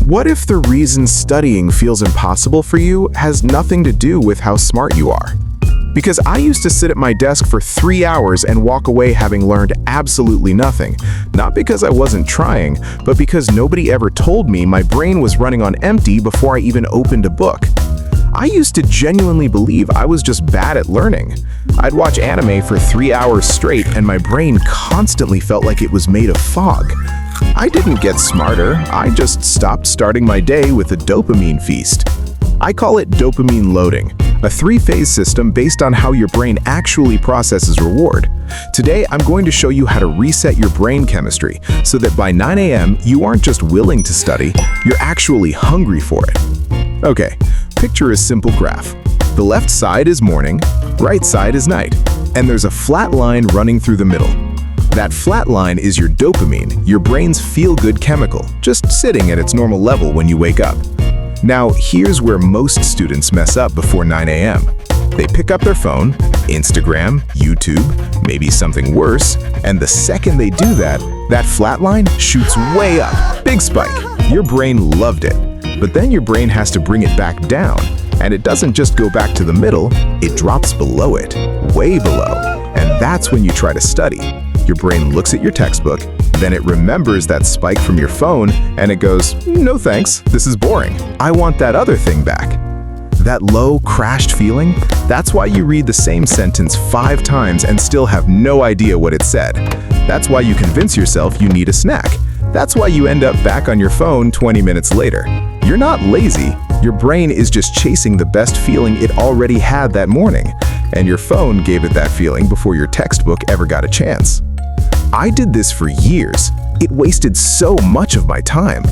What if the reason studying feels impossible for you has nothing to do with how smart you are? Because I used to sit at my desk for 3 hours and walk away having learned absolutely nothing. Not because I wasn't trying, but because nobody ever told me my brain was running on empty before I even opened a book. I used to genuinely believe I was just bad at learning. I'd watch anime for 3 hours straight and my brain constantly felt like it was made of fog. I didn't get smarter, I just stopped starting my day with a dopamine feast. I call it dopamine loading, a 3-phase system based on how your brain actually processes reward. Today, I'm going to show you how to reset your brain chemistry so that by 9 a.m. you aren't just willing to study, you're actually hungry for it. Okay, picture a simple graph. The left side is morning, right side is night, and there's a flat line running through the middle. That flat line is your dopamine, your brain's feel-good chemical, just sitting at its normal level when you wake up. Now, here's where most students mess up before 9 a.m. They pick up their phone, Instagram, YouTube, maybe something worse, and the second they do that, that flat line shoots way up. Big spike. Your brain loved it. But then your brain has to bring it back down, and it doesn't just go back to the middle, it drops below it, way below. And that's when you try to study. Your brain looks at your textbook, then it remembers that spike from your phone, and it goes, "No thanks, this is boring. I want that other thing back." That low, crashed feeling, that's why you read the same sentence 5 times and still have no idea what it said. That's why you convince yourself you need a snack. That's why you end up back on your phone 20 minutes later. You're not lazy, your brain is just chasing the best feeling it already had that morning, and your phone gave it that feeling before your textbook ever got a chance. I did this for years. It wasted so much of my time.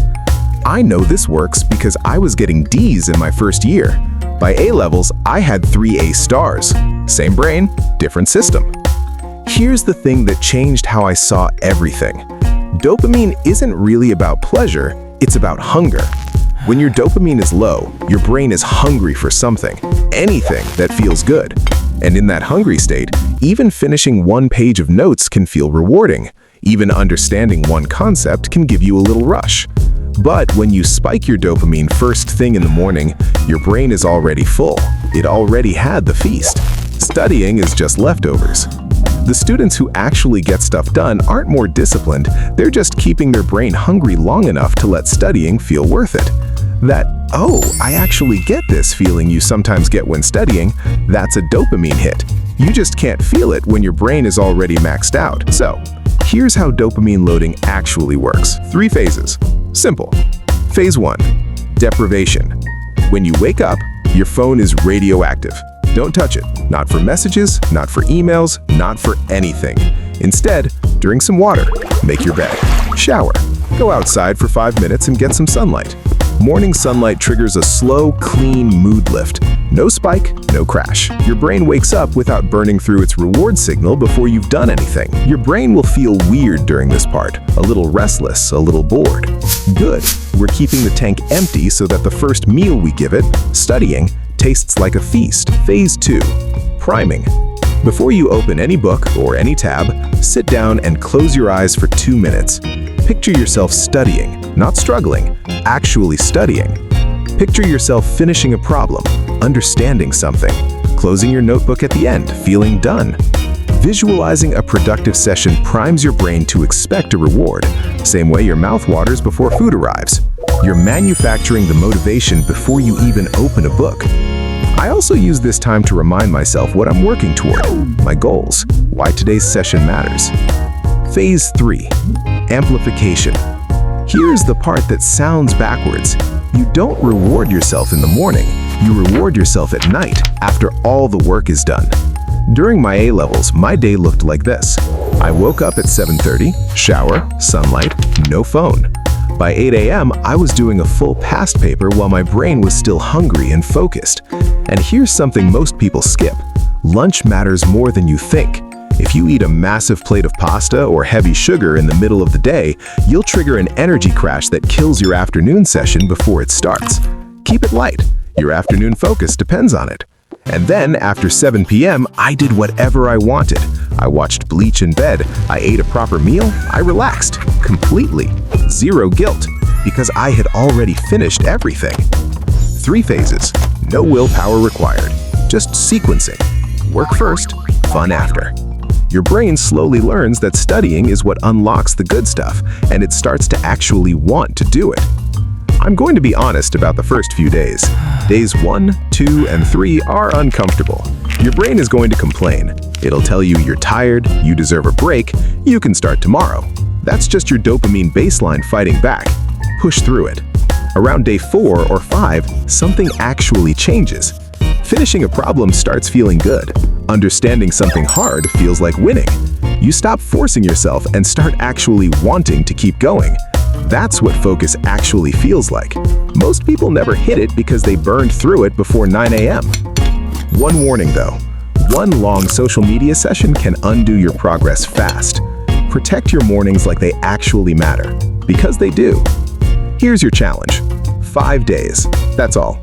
I know this works because I was getting D's in my first year. By A-levels, I had 3 A stars. Same brain, different system. Here's the thing that changed how I saw everything. Dopamine isn't really about pleasure, it's about hunger. When your dopamine is low, your brain is hungry for something, anything that feels good. And in that hungry state, even finishing 1 page of notes can feel rewarding. Even understanding one concept can give you a little rush. But when you spike your dopamine first thing in the morning, your brain is already full. It already had the feast. Studying is just leftovers. The students who actually get stuff done aren't more disciplined, they're just keeping their brain hungry long enough to let studying feel worth it. That, "Oh, I actually get this" feeling you sometimes get when studying, that's a dopamine hit. You just can't feel it when your brain is already maxed out. So, here's how dopamine loading actually works. 3 phases. Simple. Phase 1. Deprivation. When you wake up, your phone is radioactive. Don't touch it. Not for messages, not for emails, not for anything. Instead, drink some water, make your bed, shower, go outside for 5 minutes and get some sunlight. Morning sunlight triggers a slow, clean mood lift. No spike, no crash. Your brain wakes up without burning through its reward signal before you've done anything. Your brain will feel weird during this part, a little restless, a little bored. Good. We're keeping the tank empty so that the first meal we give it, studying, tastes like a feast. Phase 2. Priming. Before you open any book or any tab, sit down and close your eyes for 2 minutes. Picture yourself studying, not struggling, actually studying. Picture yourself finishing a problem, understanding something, closing your notebook at the end, feeling done. Visualizing a productive session primes your brain to expect a reward, same way your mouth waters before food arrives. You're manufacturing the motivation before you even open a book. I also use this time to remind myself what I'm working toward, my goals, why today's session matters. Phase 3. Amplification. Here's the part that sounds backwards. You don't reward yourself in the morning, you reward yourself at night after all the work is done. During my A-levels, my day looked like this. I woke up at 7:30, shower, sunlight, no phone. By 8 a.m., I was doing a full past paper while my brain was still hungry and focused. And here's something most people skip. Lunch matters more than you think. If you eat a massive plate of pasta or heavy sugar in the middle of the day, you'll trigger an energy crash that kills your afternoon session before it starts. Keep it light. Your afternoon focus depends on it. And then, after 7 p.m., I did whatever I wanted. I watched Bleach in bed, I ate a proper meal, I relaxed. Completely. Zero guilt, because I had already finished everything. 3 phases. No willpower required. Just sequencing. Work first, fun after. Your brain slowly learns that studying is what unlocks the good stuff, and it starts to actually want to do it. I'm going to be honest about the first few days. Days 1, 2, and 3 are uncomfortable. Your brain is going to complain. It'll tell you you're tired, you deserve a break, you can start tomorrow. That's just your dopamine baseline fighting back. Push through it. Around day 4 or 5, something actually changes. Finishing a problem starts feeling good. Understanding something hard feels like winning. You stop forcing yourself and start actually wanting to keep going. That's what focus actually feels like. Most people never hit it because they burned through it before 9 a.m. One warning though, one long social media session can undo your progress fast. Protect your mornings like they actually matter, because they do. Here's your challenge. 5 days. That's all.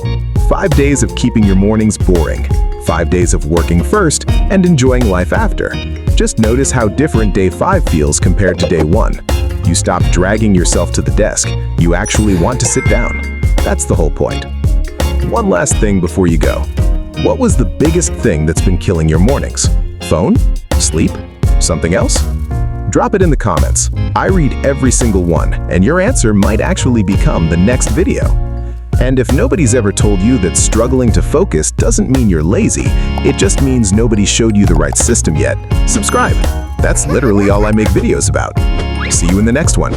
5 days of keeping your mornings boring. 5 days of working first and enjoying life after. Just notice how different day 5 feels compared to day 1. You stop dragging yourself to the desk. You actually want to sit down. That's the whole point. One last thing before you go. What was the biggest thing that's been killing your mornings? Phone? Sleep? Something else? Drop it in the comments. I read every single one, and your answer might actually become the next video. And if nobody's ever told you that struggling to focus doesn't mean you're lazy, it just means nobody showed you the right system yet, subscribe. That's literally all I make videos about. See you in the next one.